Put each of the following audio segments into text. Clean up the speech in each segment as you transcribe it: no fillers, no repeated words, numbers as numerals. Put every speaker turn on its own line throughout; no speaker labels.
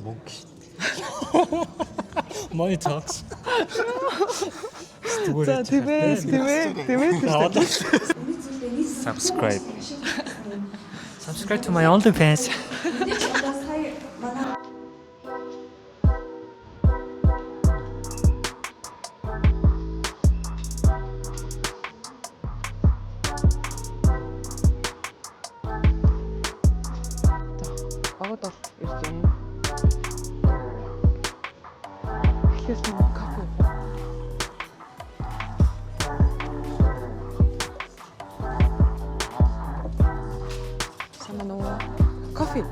Monkey. Money talks. Subscribe. Subscribe to my OnlyFans.
Багууд бол ирж байна. Эхлээс нь кофе. Самано кофе.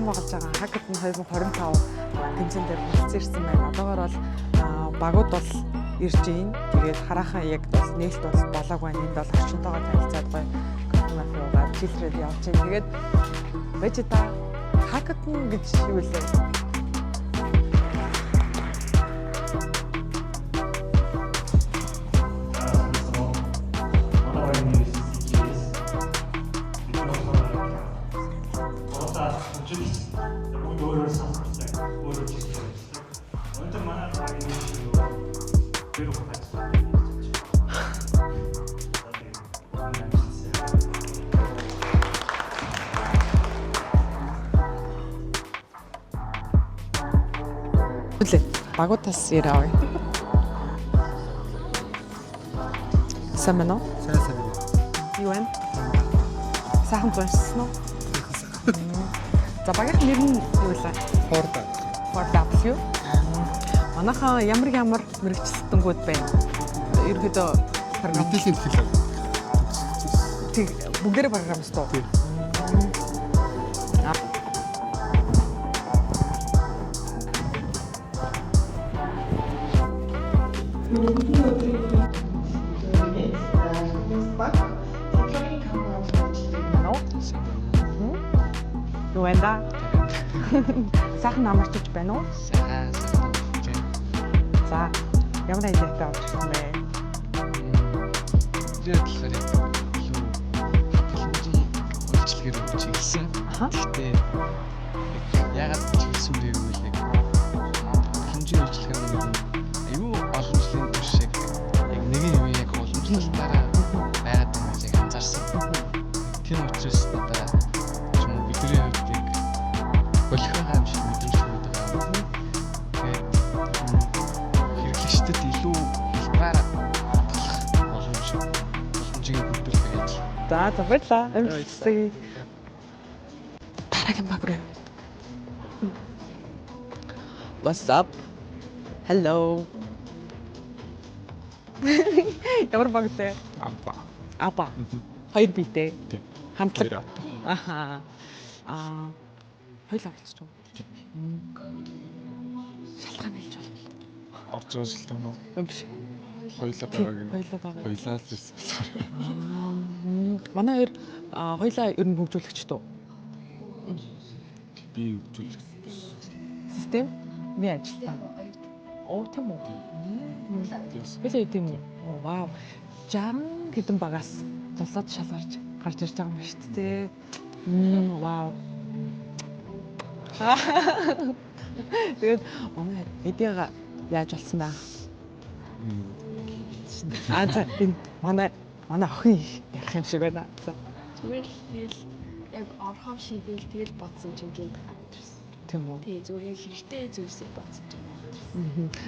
Багж байгаа. Хакет нь 2025 тэмцээн дээр хүрсэн ирсэн байна. Одоогоор бол багууд бол ирж байна. Тэгээд хараахан яг бас нээлт бол болоог байна. Энд бол орчинтойгоо танилцаад гоё кофемафиугаар фильтрээд явж байна. Тэгээд байж та хакет нь гэж юу вэ? Багуудаас ирээ. Самано?
Сайн.
Юу вэ? Сайхан дууссан уу? За багийн нэр нь юу вэ? Ford W. Манайхаа ямар мэрэгчлэлтэнгүүд байна. Ерөнхийдөө
мэдээллийн хэлээ.
Тэг бүгдээрээ программист уу? Юу вэ? Сайхан намарчиж байна уу?
Сайн.
За, ямар хэлээтэй авч ирсэн бэ?
Тэгээд л үйлчлэгээр үчигсэн. Гэхдээ ягаад хэлсэн бэ гэвэл хэмжээ үйлчлэгээр аюу олон жилийн турш яг нэг юм яг уламжлалтаараа байгаад байгаа гэж анзаарсан. Тийм учраас надад юм бидний хувьд яг болгохоо юм шиг мэдэн шүү дээ. Тэгээд хэрэглэгчдэд илүү хэлбэр боломжийг бүрдүүлэх гэж.
За, баярлалаа. Амжилттай. Дараагийн баг руу. What's up? Hello. Ямар баг вэ? Апа. Хоёр битэй. Хамтлаг. Аха. Хоёлаа болчих юм. Шалтгаан хэлж байна.
Орж байгаа шилтэн үү?
Биш.
Хоёлаа байгааг нь.
Хоёлаа
Хоёлаа л ирсэн.
Манай хоёр хоёлаа ер нь хөгжүүлэгч дөө.
Би хөгжүүлэх.
Систем би ажиллаа. Оо тийм үү? Билээ тийм үү? Вау. 60 хэдэн багаас тулаад шалгарч гарч ирж байгаа юм байна шүү дээ. Вау. Тэгээд манай эдийга яаж болсон бэ? За энэ манай охин ярих юм шиг байна. За.
Зүгээр л яг орхоо шийдэл тэгэл бодсон чинь гинт гарчихсан.
Тийм үү?
Тий зүгээр хэрэгтэй зүйлсээ бодсон чинь.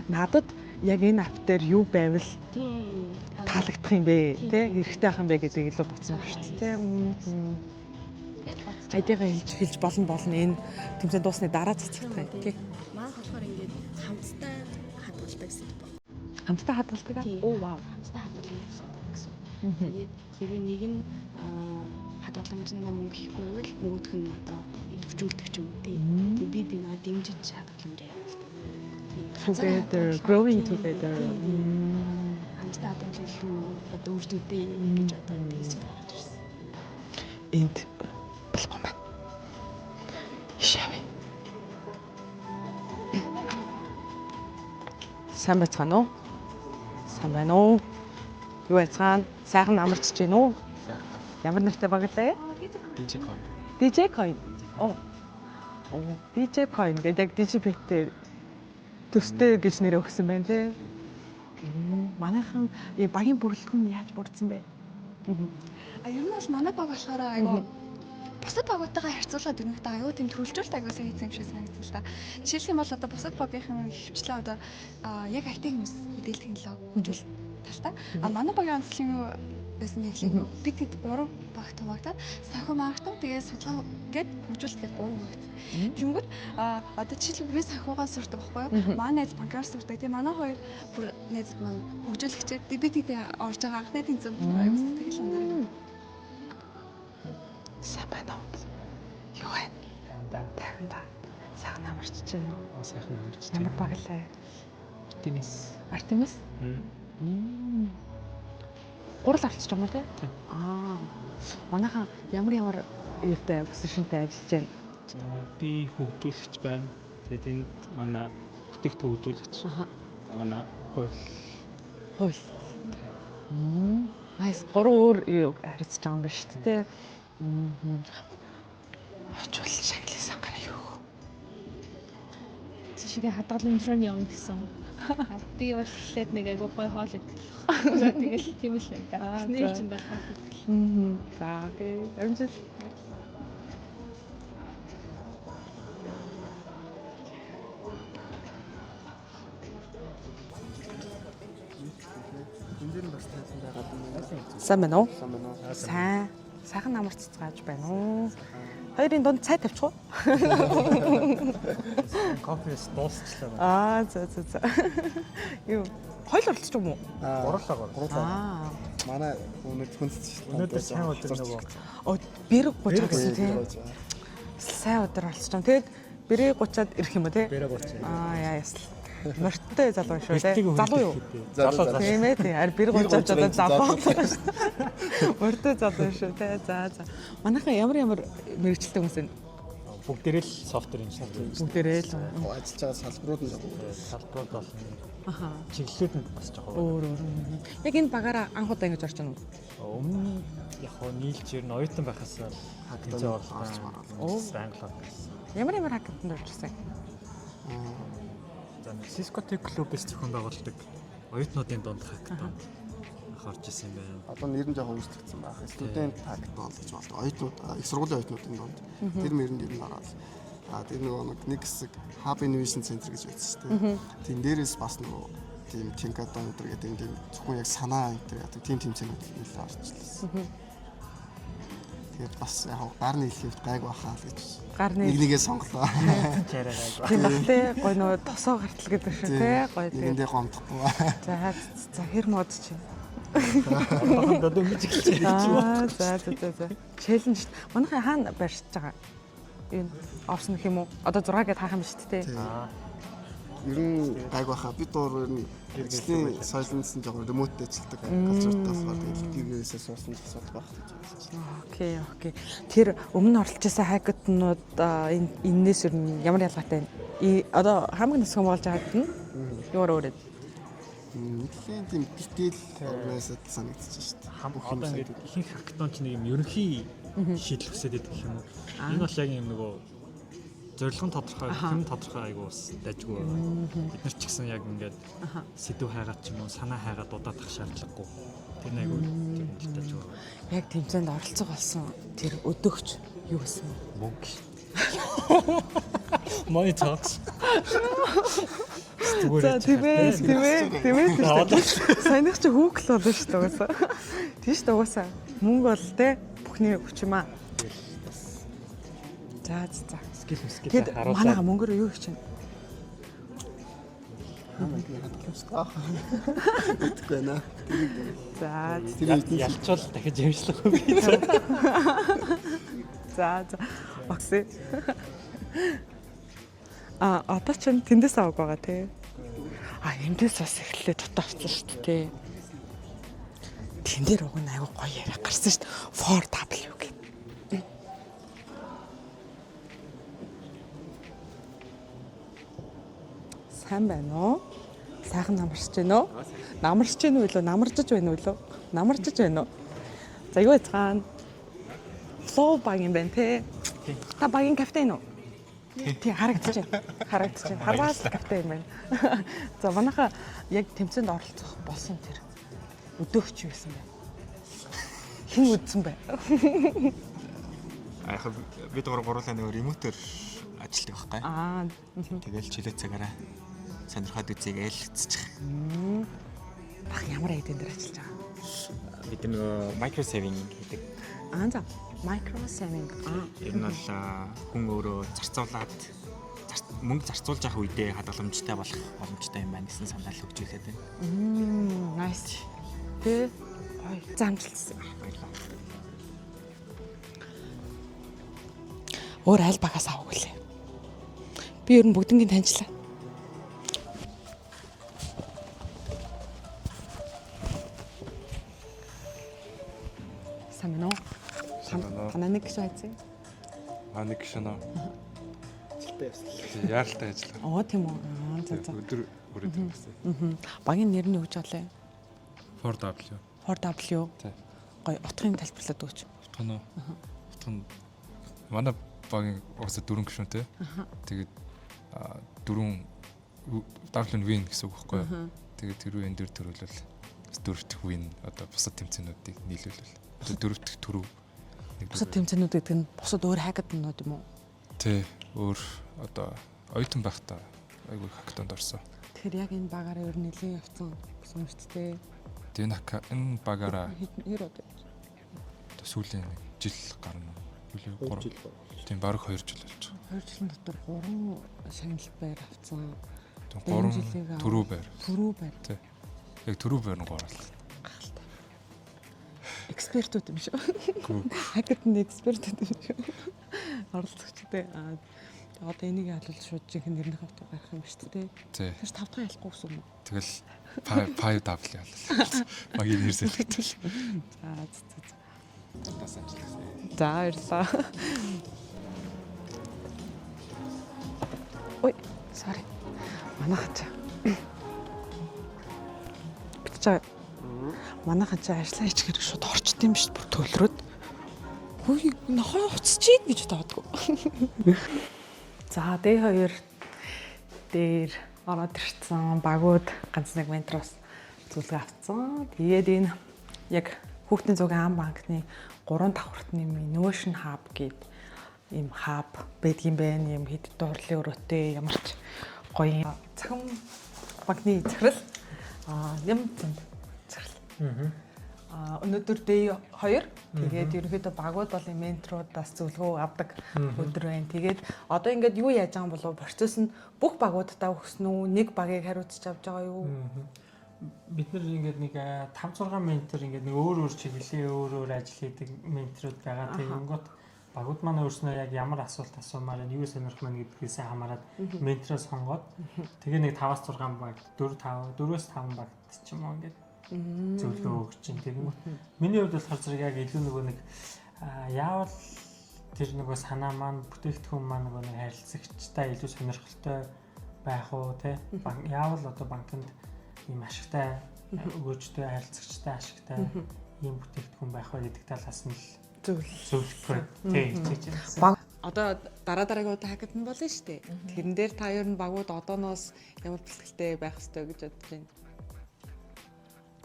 Надад яг энэ ап дээр юу байвал
Тийм.
таалагдах юм бэ? Тэ хэрэгтэй ах юм бэ гэдгийг илүү бодсон ба шүү дээ. Айдигаа хэлж болно энэ тэмцээн дуусны дараа цэцэгтэй. Окей.
Маань болохоор ингээд хамтдаа хадгалдаг гэсэн юм байна.
Хамтдаа хадгалдаг аа? Оо вау.
Хамтдаа хадгалдаг гэсэн. Тэгээд хэрвээ нэг нь хадгаламж нь мөнгө хийхгүй бол нөгөөх нь одоо өвчүүлдэг ч юм уу тий. Бид энэ дэмжиж хадгаламж явуулдаг.
Together, growing together.
амжилттай одоо илүү одоо үрдүүдээ ингэж одоо тэгж байна.
Энд болгоом байна. Ишавь. Сайн байцгаана уу? Сайн байна уу? Юу байцгаана? Сайхан амарч чинь үү? Ямар нэртэй баглаа?
DJ Coin.
DJ Coin. Оо. DJ Coin гэдэг DJP-тэй төстэй гэж нэр өгсөн байна тий. Манайхан багийн бүрэлдэхүүн яаж бүрдсэн бэ?
Ер нь бол манай баг болохоор айгу бусад багуудтайгаа харьцуулахад өрнөдөө аюу тийм төлөвлөлт аюу сайн хийсэн юм шиг санагдсан л да. Жишээлх юм бол одоо бусад багийнхан хөвчлээ одоо яг IT хүмүүс мэдээлэл технологи хөгжүүл талтай. Манай багийн онцлог юу байсан гэхэл бид хэд 3 багт хуваагдаад санхүү маркетинг тэгээд судалгаа гээд хөгжүүлэлт гээд 3 багт. Тэнгүүд одоо жишээлбэл би санхуугаа сурдаг байхгүй юу? Манай найз банкар сурдаг. Тэгээд манай хоёр бүр найз маань хөгжүүлэгчээ бид орж байгаа анхны тэнцэн аюу тэгэл унаа.
Сайн байна уу? Юу вэ? Тайван. Сайхан амарч чинь.
Сайхан амарч.
Ямар баглаа?
Артемис.
Артемис? Гурал авчиж байгаа юм тий? Манайхан ямар юутай позишнтэй ажиллаж байна?
Би хөгжүүлэгч байна. Тэгээд энд манай бүтээгт хөгжүүлэгч. Манай хууль.
Найс 3 өөр юу харьцаж байгаа юм байна шүү дээ. Очвол шагласан гараа юу?
Жишээ хадгалан инфрон явна гэсэн. Би бол эхлээд нэг айгуу гой хоол идэл. Тэгэл тийм л байна. Нэр чинь байна.
За окей. Амжилт. Сайн байна уу? Сайн. Сайхан амар цацгааж байна уу? Хоёрын дунд цай тавьчих уу?
Кофес дуусчлаа.
За. Юу? Хоёул оролцож юм уу?
Гурлаа.
Манай өнөөдөр хүнсч
Өнөөдөр сайн өдөр нөгөө.
Бэрэг 30 гэсэн тийм. Сайн өдөр болчихж байгаа. Тэгээд бэрэг 30-аад ирэх юм ба тий?
Бэрэг 30.
Яасл. Мөрттэй залуу шүү тий. Залуу юу?
залуу.
Тийм ээ тий. Харин бэрэг 30 авчаад залуу. Мөрттэй залуу шүү тий. За. Манайхан ямар мэрэгчлээ хүмүүс вэ?
Бүгдээрээ л софтвер инженер.
Бүгдээрээ л
Ажиллаж байгаа салбарууд нь
салбарууд бол чиглэлүүд нь бас жоохон
өөр. Яг энэ багаараа анх удаа ингэж орж байна уу?
өмнө яг хоо нийлж ирнэ оюутан байхаас хакинзээ орлоо. Англиар.
Ямар хакатанд орж ирсэн?
За Cisco Tech Club-с зохион байгуулдаг оюутнуудын дунд хакатон орж исэн юм байна.
одоо нэр нь жоохон өөрчлөгдсөн байх. Студент хактон гэж болдог. Оюутнууд их сургуулийн оюутнуудын дунд тэр нэр нь ороод. Тэр нөгөө нэг хэсэг Hub Innovation Center гэж байсан шүү дээ. Тийм дээрээс бас нөгөө тийм Tinkaton өдр гэдэг тийм зөвхөн яг санаа өдр гэдэг тийм тэмцээнүүд нэлээд орчлоо. Тэгээд бас яг гарны хэлхийд гайг бахаа л гэж.
Гарны
нэгээ сонглоо.
тийм баг тий. Гой нөгөө тосоо гартал гэдэг шүү тий. Гой тий.
Нэгэндээ гомдохгүй.
За хэр мод чи.
Одоо дөнгөж эхэлж байна.
За. Челленж. Манайхан хаана барьж байгаа? Энэ орсон гэх юм уу? Одоо 6 гээд хаах юм шүү дээ.
Ер нь гайг бахаа бид доор ер нь ажлын соёлнсын жоохон ремоут ажилладаг culture-тай болохоор гэрээсээ суусан гэж судалгаа багт гэж байна.
Окей. Тэр өмнө оролцож байсан хакатнууд энэс ер нь ямар ялгаатай вэ? Одоо хамгийн нисгэн болж байгаад нь юугаар өөрөд?
Нэгэн тийм битэл organisation санагдчих шүү дээ.
Одоо ингээд ихэнх хакатон ч нэг юм ерөнхий шийдэл хүсээд байдаг юм уу? Энэ бол яг юм нөгөө зорилгын тодорхой, хэн тодорхой айгуу бас дайггүй байгаа. Бид нар ч гэсэн яг ингээд сэдв хайгаад ч юм уу, санаа хайгаад удаадах шаардлагагүй. Тэр айгуу тийм дайж байгаа.
Яг тэмцээнд оролцох болсон тэр өдөгч юу гэсэн бэ?
Мөнгө. Money talks.
За тийм ээ. Саяных чи хүүхэл болно шүү дээ угаасаа. Тийш дээ угаасаа. Мөнгө бол те бүхний хүч юм аа. За.
Скил
Тэгэд манайха мөнгөөр юу хийж байна?
Мэдгүй наа.
За.
ялчвал дахиж ямжлах уу би.
За. Окей. Одоо ч тэндээс авах байгаа тий. Эндээс бас эхлэлээ дотоо авсан шүү дээ тий. Тэн дээр уг нь аягүй гоё яриа гарсан шүү дээ. 4W гэдэг. Сайн байна уу? Сайхан намарч байна уу? Намарч байна уу илүү? Намарчж байна уу илүү? Намарчж байна уу? За юу яцгаана? Флоу баг юм байна те. Та багийн капитан уу? Тий харагдаж байна. Харагдаж байна. Харваас капитан юм байна. За манайха яг тэмцээнд оролцох болсон тэр өдөөгч байсан байна. Хэн үдсэн бэ?
Яг бид гурлаа нэг ремотор ажилладаг байхгүй.
Аа.
Тэгэл чөлөө цагаараа сонирхоод үзье гээл эцчих.
Баг ямар айдэн дээр ажиллаж байгаа?
Бид нөгөө micro saving гэдэг.
Аа за micro saving.
Ер нь бол хүн өөрөө зарцуулаад мөнгө зарцуулж явах үедээ хадгаламжтай болох боломжтой юм байна гэсэн санал өгч хэлээд байна.
Nice. Тэ замжилсан.
Баярлалаа.
Өөр аль багаас авах гэлээ. Би ер нь бүгднийг таньчлаа. Самно. Танаа нэг гэж хайцсан.
Нэг шөнө. Яаралтай ажиллаа.
Оо тийм үү. За.
Өдөр хүрээд байсан.
Багийн нэр нь юу гэж болоо?
4W.
4W.
Тий.
Гоё утгын тайлбарлаад өгч.
Утга нь. Утга нь манай багийн уусаа 4 гишүүнтэй. Тэгээд 4 W win гэсэн үг байхгүй юу? Тэгээд тэр үеийн дээр төрүүлвэл 4 дэх win одоо бусад тэмцээнүүдийг нийлүүлвэл одоо 4 дэх төрөв.
Бусад тэмцээнүүд гэдэг нь бусад өөр хакатонууд юм уу?
Тий. Өөр одоо оюутан байхдаа айгүй хакатонд орсон.
Тэгэхээр яг энэ багаараа ер нь нэлийн явцсан гэсэн юм шүү дээ.
Энэ багаараа
хэр удаа?
Сүүлийн жил гарна. Үгүй 3 жил. Тийм бараг 2 жил болж байгаа.
2 жилийн дотор 3 шагнал байр авцсан.
3 төрөв байр.
Төрөв байр.
Тий. Яг төрөв байр нь гоорлоо.
Экспертүүд юм шүү. Хакатны экспертүүд юм шүү. Оролцогчтой. Одоо энийг алуулж шууд жинхэнэ нэрнийх авто гарах юм шүү дээ.
Тий.
Тэр 5 дахь ялахгүй гэсэн юм уу?
Тэгэл 5W яллаа. Магийн нэр зэлгтэл.
За. За баярлалаа. Ой, sorry. Манайхаа. Битчаа. Манайхаа чи ажиллаа хийчихэр шууд орчд юм шүү дээ. Төлрөөд. Хөөе, нохой уцчих гэж таадгүй. За, D2 дээр ороод ирсэн багууд ганц нэг ментроос зөвлөгөө авсан. Тэгээд энэ яг Хүүхдийн зуугийн ам банкны 3 давхартны Innovation Hub гэдэг ийм хаб байдгийн байна. Ийм хэд дуурлын өрөөтэй ямар ч гоё цахим банкны захирал нэмтэн захирал. Өнөөдөр D2 тэгээд ерөнхийдөө багууд бол менторудаас зөвлөгөө авдаг өдөр байна. Тэгээд одоо ингээд юу яаж байгаа юм болов? Процесс нь бүх багуудтай өгсөн үү? Нэг багийг хариуцж авч байгаа юу?
Бид нар ингээд нэг 5-6 ментор ингээд нэг өөр чиглэлийн өөр ажил хийдэг менторуд байгаа. Тэгэнгүүт багууд маань өөрснөө яг ямар асуулт асуумаар нь юу сонирх маань гэдгээс хамаарат ментороо сонгоод тэгээ нэг 5-6 баг 4-5 багт ч юм уу ингээд зөвлөгөө өгч чинь. Тэгэнгүүт миний хувьд болохоор зэрэг яг илүү нөгөө нэг яавал тэр нөгөө санаа маань бүтээгдэхүүн маань нөгөө нэг харилцагчтай илүү сонирхолтой байх уу те яавал одоо банкнд ийм ашигтай өгөөжтэй харилцагчтай ашигтай ийм бүтээгдэхүүн байх вэ гэдэг талаас нь зөвлөхгүй тийм хийж байна.
Одоо дараагийн удаа хакатн болно шүү дээ. Тэрэн дээр та ер нь багууд одооноос ямар бэлтгэлтэй байх ёстой гэж бодож байна.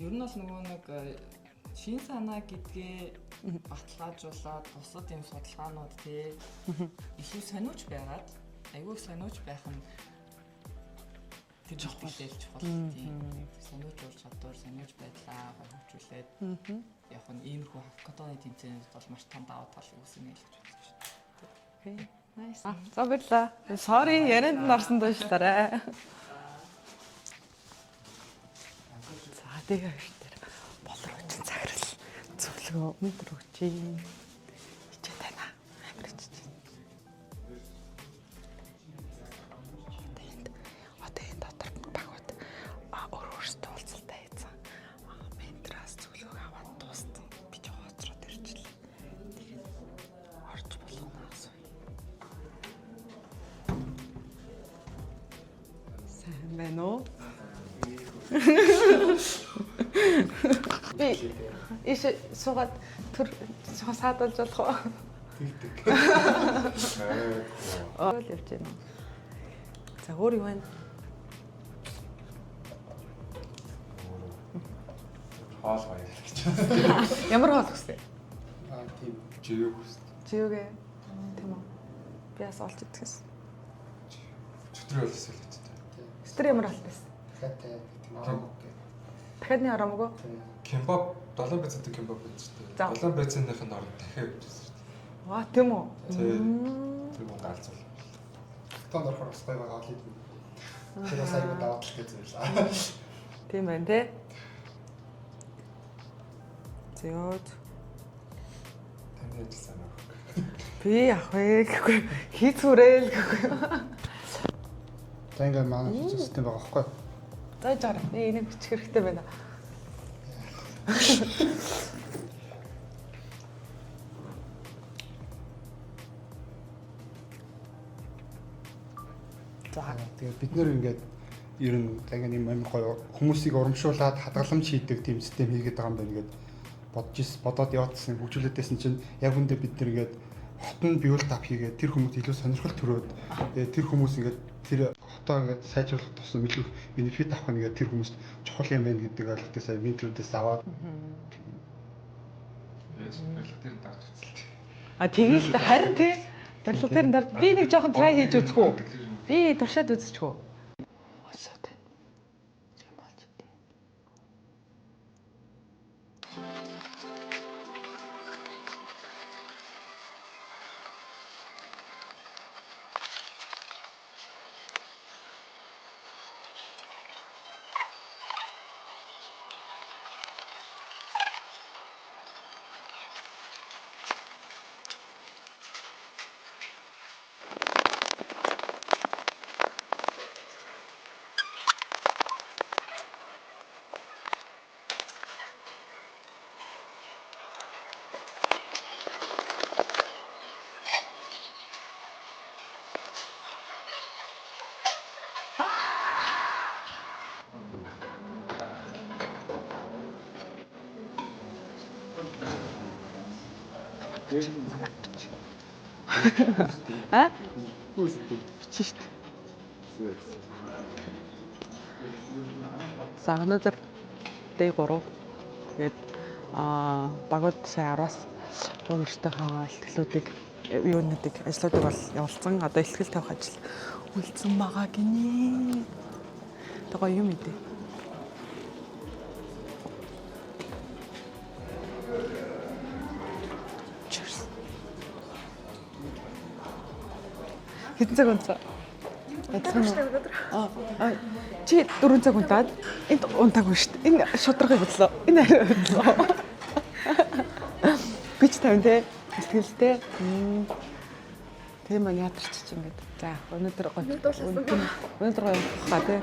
Ер нь бол нөгөө нэг шин санаа гэдгээ баталгаажуулаад бусад юм судалгаанууд тий илүү сониуч байгаад айгүй сониуч байх нь тэр жохолтэлж чухал тийм сониуч ур чадвар сониуч байдлаа хөгжүүлээд яг нь иймэрхүү хакатоны тэмцээнд бол маш том даваа тал үүснэ гэж бодож байна.
Окей. Nice. За баярлаа. Sorry ярианд нь орсон дуушлаарай. За тэгээ хэвээр болрооч цаграл зөвлөгөө өндөр өгч юм. Хичээ тайна. Амарч чинь. Одоо энэ дотор багууд өөрөөсөө уулзалтай хийсэн. Ментраас зөвлөгөө аваад Байна уу? Би иш суугаад төр саадуулж болох уу?
Тэгдэг.
Оол явж байна. За өөр юу байна?
Хоол баяр гэж байна.
Ямар хоол хүсвэ?
Тийм.
Живээг хүсдэг.
Живэгээ. Тийм үү. Би бас олж идчихсэн.
Чөтгөр бол эсвэл хэвчээ.
Стэр ямар хоол байсан?
Дахиад тийм арамг гэх.
Дахиад нэг арамг уу?
Кембаб 7 байцаатай кембаб байж
За.
тээ. 7 байцааных нь орд дахиад явчихсан шүү дээ.
Ваа тийм үү?
Тэр мөн галзуул.
Тон орохоор бас гоё байгаа л юм. Тэр бас аягүй даваад л гэж зүйлээ.
Тийм байна те. Зөөд.
Таны ажил сайн аа.
Би ах вэ гэхгүй хийц хүрээл гэхгүй.
За ингээ манай систем байгаа байхгүй.
За жаар. Би энийг бичих хэрэгтэй байна.
За тэгээд бид нэр ингээд ер нь ингээ юм гоё хүмүүсийг урамшуулад хадгаламж хийдэг тийм систем хийгээд байгаа юм байна гэд бодоод яваадсан хөгжүүлээдсэн чинь яг үндэ бид нэр ингээд хотын биول тап хийгээд тэр хүмүүс илүү сонирхол төрөөд тэр хүмүүс ингээд тэр хотоо ингээд сайжруулах тусам илүү бенефит авах нэгээд тэр хүмүүст чухал юм байна гэдэг ойлголтыг сая менторудаас аваад
А тэгээд харин тий барилга дээр дард би нэг жоохон трай хийж үзэх үү? Би туршаад үзчих үү? А? Чишт. За өнөөдөр D3 тэгээд багууд сая 10-аас өөртөө хаа ихтлүүдийг юунуудыг ажлуудыг бол явуулсан. Одоо ихтгэл тавих ажил үлдсэн байгаа гинэ. Тэгээ юм идэ. Хэдэн цаг унтсан? Чи 4 цаг унтаад энд унтаагүй шүү дээ. Энэ шударгыг бодлоо. Энэ арай бодлоо. Би ч тавин те. Сэтгэлтэй. Тийм ээ ядарч чи ингээд. За өнөөдөр гоё хаа те.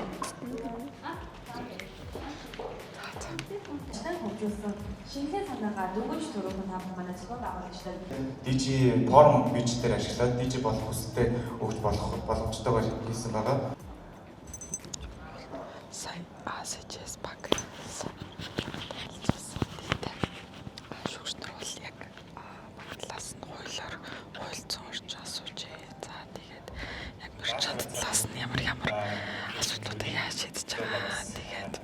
Шинэхэн санаагаа дөнгөж төрөөрөө манай зохиол байгуулагчдад
DJ форм бич дээр ашиглаад DJ болох хүсэлтэй өгч болох боломжтойгоор хийсэн байгаа.
Сайн ACS баг. Шүүгчнэр бол яг талаас нь хуйлцсан орч асууж. За тэгээд яг мөрчөнд талаас нь ямар асуудлуудыг яаж шийдэж байгаа. Тэгээд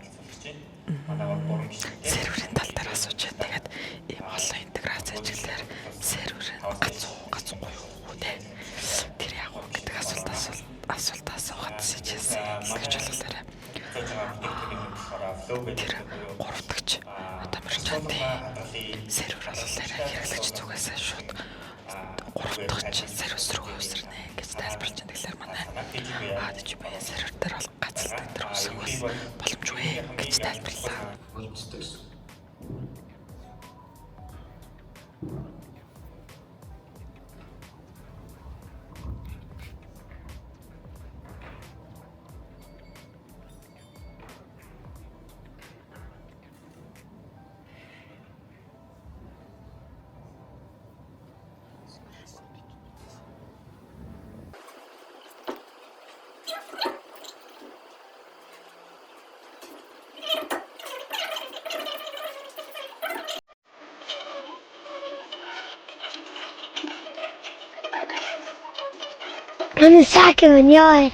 серверийн тал дээр асууж. Тэгээд ийм олон интеграц ажиглаар серверийн гацгүй юу те. Тэр яг уу гэдэг асуулт асуугаад CGS гэж болоорой. Тэр гуравдагч одоо мөрчөнд сервер болоорой хэрэглэгч зүгээс шууд гуравдагч сервис рүү өсрөнэ гэж тайлбарлаж байна. Тэгэхээр манай DJB сервер дээр бол гацалдаг тэр үсгээс боломжгүй гэж тайлбарлаа.
Боломжтой гэсэн.
Non sa che veniva.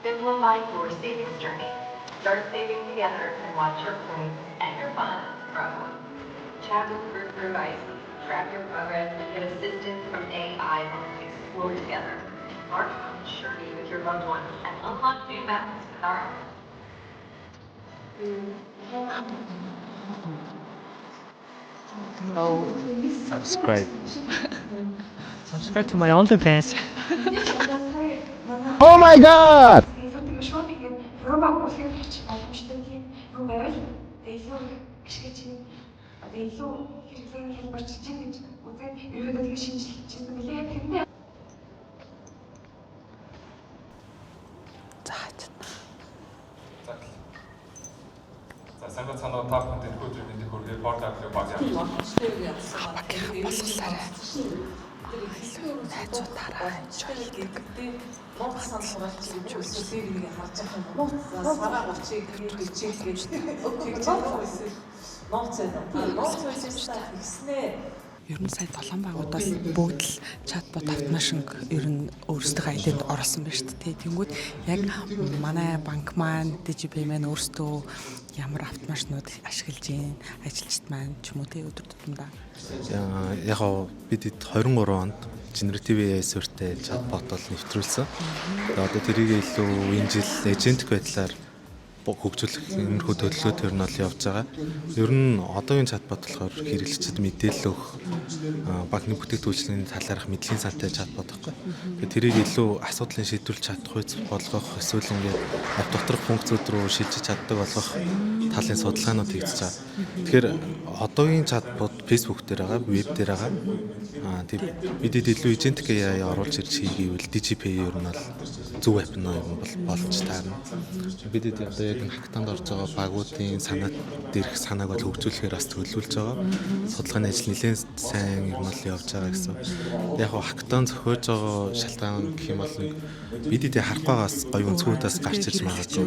Simplify your savings journey. Start saving together and watch your coins and your funds grow. Chat with group advice, track your progress, and get assistance from AI. Explore together. Embark on a journey with your loved ones and unlock new balance with our own.
Subscribe. Subscribe to my OnlyFans.
Oh my god!
За сайн цанаа та бүхэнд энэ өдрийн мэндийг хүргэе. Порт авлаа баг яах вэ?
Найзуудаараа
Монгол саналгал чинь зүйлсээр ингээ харж байгаа юм. Сараа болчих гэж
Ер нь сая 7 байгуудаас бүгд л чатбот автомашин ер нь өөрсдөө айлд орсон байна шүү дээ. Тэнгүүд яг манай банк маань DigiPay маань өөрсдөө ямар автомашинууд ашиглаж байна, ажилчид маань ч юм уу тий өдөр тутамдаа.
Яг бид 23 онд Generative AI суурьтай чатбот бол нэвтрүүлсэн. Одоо тэрийг илүү энэ жил эжентик байдлаар хөгжүүлэх иймэрхүү төлөвлөгөө төр нь бол явж байгаа. Ер нь одоогийн чатбот болохоор хэрэглэгчид мэдээлэл өгөх банкны бүтээгдэхүүнийн талаарх мэдлийн сантай чатбот байхгүй. Тэгэхээр тэрийг илүү асуудлыг шийдвэрлэж чадах үйс болгох эсвэл ингээд апп доторх функцүүд рүү шилжиж чаддаг болгох талын судалгаанууд хийгдэж байгаа. Тэгэхээр одоогийн чатбот Facebook дээр байгаа, веб дээр байгаа. Бидэд илүү эжентик AI оруулж ирж хийгээвэл DigiPay ер нь бол зөв апп нь бол болж таарна. Бидэд одоо яг хактанд орж байгаа багуудын санаат дээрх санааг бол хөгжүүлэхээр бас төлөвлөж байгаа. Судалгааны ажил нэлээд сайн ер нь бол явж байгаа гэсэн. Яг хактан зохиож байгаа шалтгаан гэх юм бол бидэд харах байгаас гоё өнцгүүдээс гарч ирж магадгүй.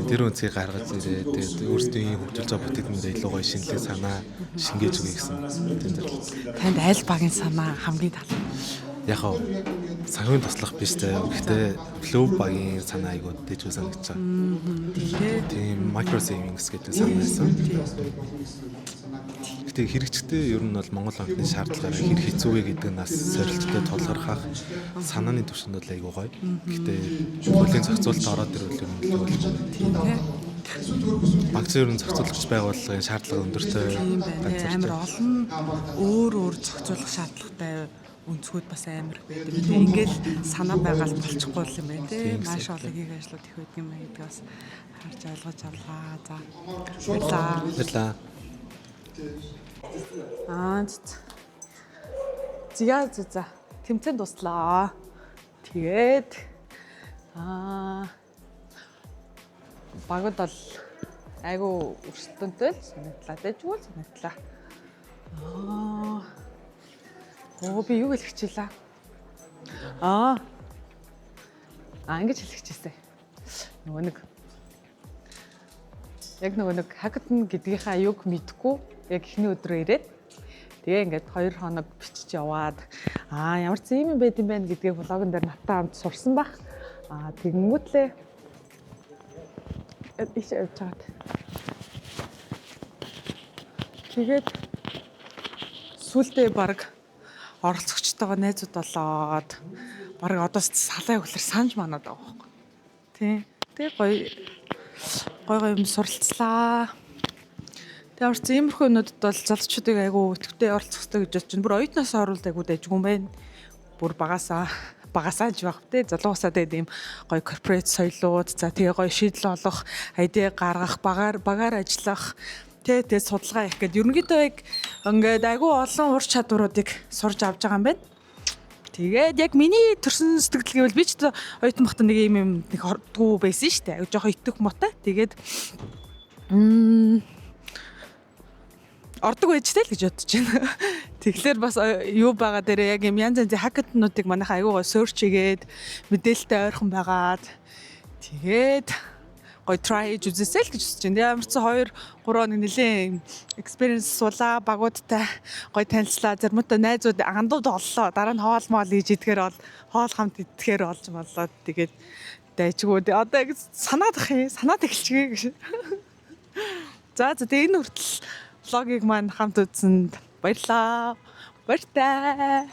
Тэр өнцгийг гаргаж ирээ. Тэгээд өөрсдийн хөгжүүлж байгаа бүтээгдэхүүнээр илүү гоё шинэлэг санаа шингээж өгье гэсэн тэмдэглэл.
Танд аль багийн санаа хамгийн тал?
Яг санхүүгийн туслах биш дээ. Гэхдээ Flow багийн санаа айгууд дэжүү санагдаж байгаа. Тийм micro savings гэдэг санаа байсан. Гэхдээ хэрэгчтэй ер нь бол Монгол банкны шаардлагаараа хэр хэцүү вэ гэдэг нь бас сорилттой тулгархах санааны түвшинд бол айгуу гоё. Гэхдээ хуулийн зохицуулалт ороод ирвэл ер нь бол тийм тийм. Банкны ер нь зохицуулагч байгууллагын шаардлага өндөртэй
газар амар олон өөр зохицуулах шаардлагатай өнцгүүд бас амар их байдаг. Ингээл санаа байгаад болчихгүй юм байна тий. Маш олон хийх ажлууд их байдаг юм байна гэдгийг бас харж ойлгож авлаа. За. Баярлаа. За. Тэмцээн дуслаа. Тэгээд багууд бол айгу өрсөлдөөнтэй санагдлаа дэжгүй санагдлаа. Би юу хэлэх хичээлээ? Ингэж хэлэх хичээсэн. Нөгөө нэг яг нэг хакатон гэдгийнхаа юг мэдгүй яг эхний өдрөө ирээд тэгээ ингээд 2 хоног бичиж яваад ямар ч юм байд юм байна гэдгийг блогон дээр натаа хамт сурсан баг. Тэгэнгүүтлээ иш явж чад. Тэгээд сүултээ баг оролцогчтойгоо найзууд болоод баг одоо салаа өглөр санаж манаад байгаа байхгүй. Тий. Тэгээ гоё юм суралцлаа. Тэгээ орц иймэрхүү өнөдд бол залуучуудыг айгүй өтөвтэй оролцох хэрэгтэй гэж бодож байна. Бүр оюутнаас оруулаад айгүй дайггүй юм байна. Бүр багасаа ж байх те залуусаа тэгээд ийм гоё корпорэт соёлууд за тэгээ гоё шийдэл олох, айдиа гаргах, багаар ажиллах тэгээд судалгаа их гэдэг. Ерөнхийдөө яг ингээд айгүй олон ур чадваруудыг сурж авч байгаа юм байна. Тэгээд яг миний төрсэн сэтгэл гэвэл би ч оюутан багтаа нэг юм нэг хордгоо байсан шүү дээ. Жохон итэх мотой. Тэгээд ордог байжтэй л гэж бодож байна. Тэгэхээр бас юу байгаа дээрээ яг юм янз янзын хакатнуудыг манайхаа аюугаа search хийгээд мэдээлэлтэй ойрхон байгаад тэгээд гоё try хийж үзээсэй л гэж бодож байна. Ямар ч 2-3 хоног нэлийн experience суулаа, багуудтай гоё танилцлаа. Зармуутай найзууд андууд оллоо. Дараа нь хоол моол хийж идгээр бол хоол хамт идэхээр болж боллоо. Тэгээд дайчгүй. Одоо яг санаад эхэлчихье гэж. За тэгээ энэ хүртэл влогийг маань хамт үзсэнд баярлалаа. Баяртай.